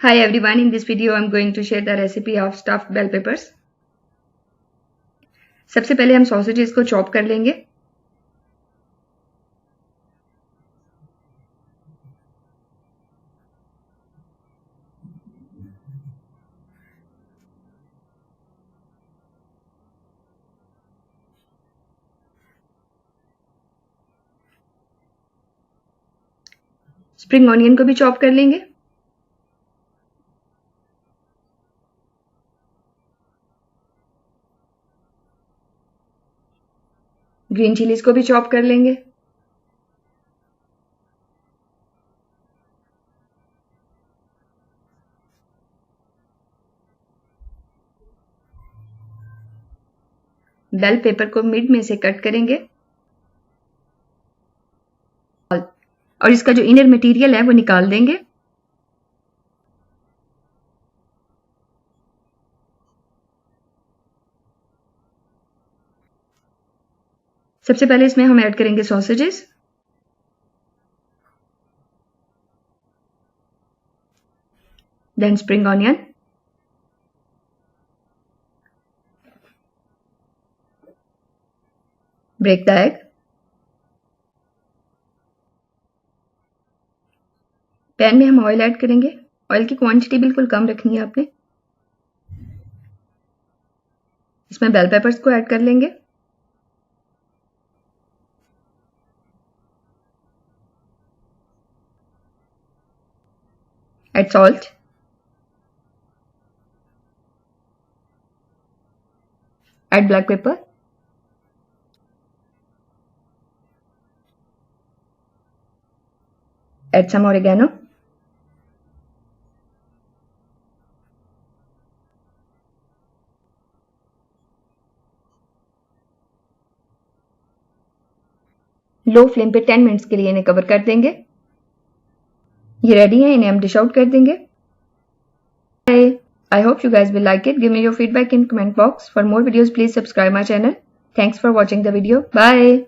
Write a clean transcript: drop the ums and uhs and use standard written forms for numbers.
Hi everyone, in this video I'm going to share the recipe of stuffed bell peppers. सबसे पहले हम sausages को chop कर लेंगे। स्प्रिंग ऑनियन को भी चॉप कर लेंगे। ग्रीन चिलीज को भी चॉप कर लेंगे। बेल पेपर को मिड में से कट करेंगे और इसका जो इनर मटेरियल है वो निकाल देंगे। सबसे पहले इसमें हम ऐड करेंगे sausages, then spring onion, break the egg, pan में हम ऑयल ऐड करेंगे। ऑयल की क्वांटिटी बिल्कुल कम रखनी है आपने। इसमें बेल पेपर्स को ऐड कर लेंगे। Add salt, add black pepper, add some oregano, low flame पे 10 मिनट्स के लिए इन्हें कवर कर देंगे। ये रेडी है, इन्हें हम डिश आउट कर देंगे। I hope you guys will like it. Give me your feedback in comment box. For more videos, please subscribe my channel. Thanks for watching the video. Bye.